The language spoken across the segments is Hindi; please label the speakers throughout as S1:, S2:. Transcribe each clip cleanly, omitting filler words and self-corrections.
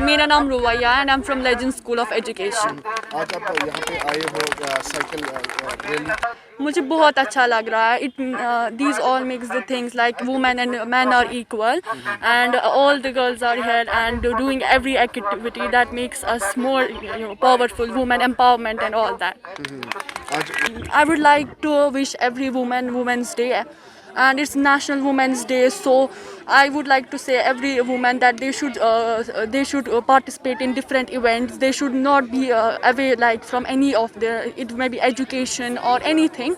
S1: मेरा नाम रुवैया है and I am from legend school of education.
S2: आज आप यहाँ पे आए हो साइकिल रैली,
S1: मुझे बहुत अच्छा लग रहा है। These all makes the things like women and man are equal and all the girls are here and doing every activity that makes us more powerful, women empowerment and all that.
S2: आज
S1: I would like to wish every woman Women's Day, and it's National Women's Day. So I would like to say every woman that they should participate in different events. They should not be away like from any of their, it may be education or anything.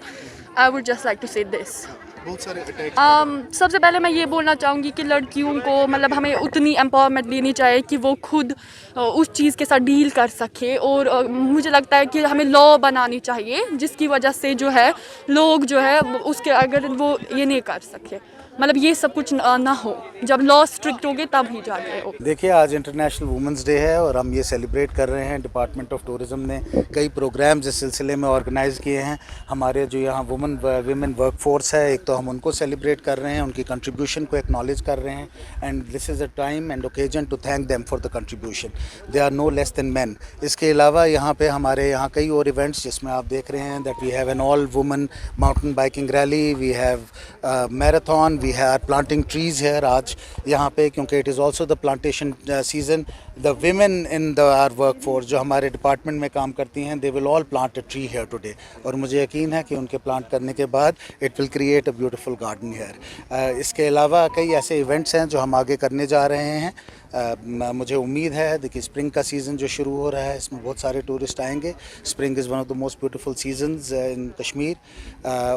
S1: I would just like to say this.
S2: बहुत सारे अटैक्स
S1: सबसे पहले मैं ये बोलना चाहूँगी कि लड़कियों को मतलब हमें उतनी एम्पावरमेंट देनी चाहिए कि वो खुद उस चीज़ के साथ डील कर सके। और मुझे लगता है कि हमें लॉ बनानी चाहिए जिसकी वजह से जो है लोग जो है उसके अगर वो ये नहीं कर सके, मतलब ये सब कुछ ना हो। जब लॉ स्ट्रिक्ट होंगे तब ही जाके हो।
S3: देखिए, आज इंटरनेशनल वुमेंस डे है और हम ये सेलिब्रेट कर रहे हैं। डिपार्टमेंट ऑफ टूरिज़्म ने कई प्रोग्राम्स इस सिलसिले में ऑर्गेनाइज़ किए हैं। हमारे जो यहाँ वुमेन वर्क फोर्स है, एक तो हम उनको सेलिब्रेट कर रहे हैं, उनकी कंट्रीब्यूशन को एक्नॉलेज कर रहे हैं and this is a time and occasion to thank them for the contribution. They are no less than man. इसके अलावा यहाँ पे हमारे यहाँ कई और इवेंट्स जिसमें आप देख रहे हैं that we have an all women mountain biking rally, we have marathon, we are planting trees है आज यहाँ पे, क्योंकि it is also the plantation season. The women in the our work force जो हमारे डिपार्टमेंट में काम करती हैं, they will all plant a tree here today और मुझे यकीन है कि उनके प्लांट करने के बाद it will create a beautiful garden here. इसके अलावा कई ऐसे इवेंट्स हैं जो हम आगे करने जा रहे हैं। मुझे उम्मीद है देखिए स्प्रिंग का सीज़न जो शुरू हो रहा है इसमें बहुत सारे टूरिस्ट आएंगे। Spring is one of the most beautiful seasons in Kashmir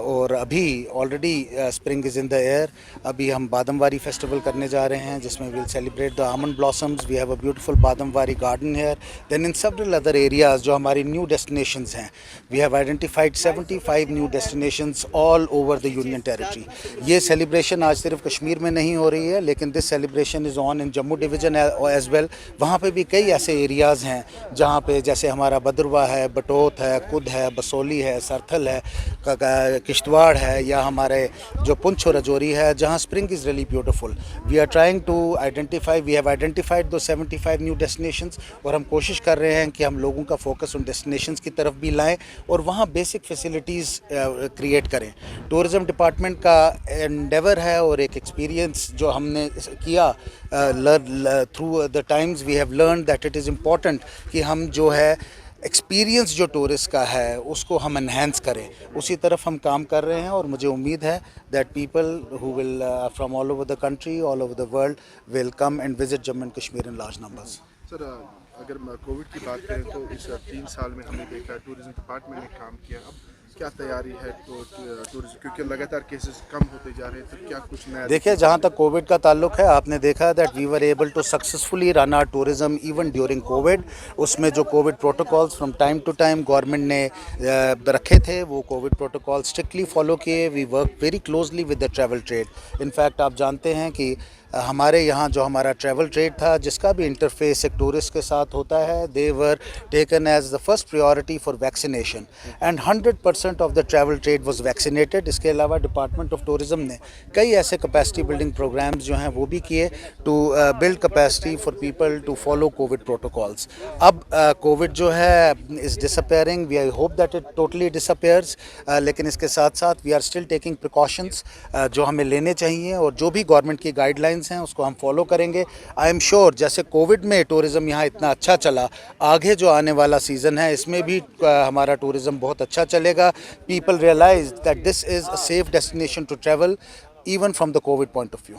S3: और अभी already spring is in the air. अभी हम बादमवारी फेस्टिवल करने जा रहे हैं जिसमें will celebrate the almond blossoms. We have a beautiful Badamwari garden here. Then in several other areas जो हमारी न्यू डेस्टिनेशंस हैं, we have identified 75 new destinations all over the union territory. ये सेलिब्रेशन आज सिर्फ कश्मीर में नहीं हो रही है लेकिन this celebration is on in Jammu division as well. वहाँ पे भी कई ऐसे एरियाज़ हैं जहाँ पे जैसे हमारा बदरवा है, बटोत है, कुद है, बसोली है, सरथल है, किश्तवाड़ है या हमारे जो पुंछ और रजौरी है जहाँ spring is really beautiful. We are trying to identify, we have identified दो 75 न्यू डेस्टिनेशंस और हम कोशिश कर रहे हैं कि हम लोगों का फोकस उन डेस्टिनेशंस की तरफ भी लाएं और वहाँ बेसिक फैसिलिटीज़ क्रिएट करें। टूरिज़्म डिपार्टमेंट का एंडेवर है और एक एक्सपीरियंस जो हमने किया through the times, we have learn that it is important कि हम जो है एक्सपीरियंस जो टूरिस्ट का है उसको हम एनहेंस करें, उसी तरफ हम काम कर रहे हैं और मुझे उम्मीद है that people who will from all over the country, all over the world will come and visit Jammu and Kashmir in large numbers.
S2: Sir अगर कोविड की बात करें तो इस 3 साल में हमने देखा टूरिज्म डिपार्टमेंट ने काम किया। अब क्या तैयारी है तो टूरिज्म, क्योंकि लगातार केसेस कम होते जा रहे हैं, तो क्या कुछ नया?
S3: देखिए, जहाँ तक कोविड का ताल्लुक है, आपने देखा that we were able to successfully run our tourism even during COVID. उसमें जो COVID protocols from time to time government ने रखे थे वो कोविड प्रोटोकॉल स्ट्रिक्टली फॉलो किए। We work very closely with the travel trade. In fact आप जानते हैं कि हमारे यहाँ जो हमारा ट्रैवल ट्रेड था जिसका भी इंटरफेस एक टूरिस्ट के साथ होता है, they were taken as the first priority for vaccination and 100% of the travel trade was vaccinated. इसके अलावा डिपार्टमेंट ऑफ टूरिज्म ने कई ऐसे कैपेसिटी बिल्डिंग प्रोग्राम्स जो हैं वो भी किए to build capacity for people to follow covid protocols. अब कोविड जो है is disappearing, we I hope that it totally disappears, लेकिन इसके साथ साथ we are still taking precautions जो हमें लेने चाहिए और जो भी गवर्नमेंट की गाइडलाइंस हैं उसको हम फॉलो करेंगे। आई एम श्योर जैसे कोविड में टूरिज़्म यहाँ इतना अच्छा चला, आगे जो आने वाला सीज़न है इसमें भी हमारा टूरिज़्म बहुत अच्छा चलेगा। People realise that this is a safe destination to travel even from the COVID point of view.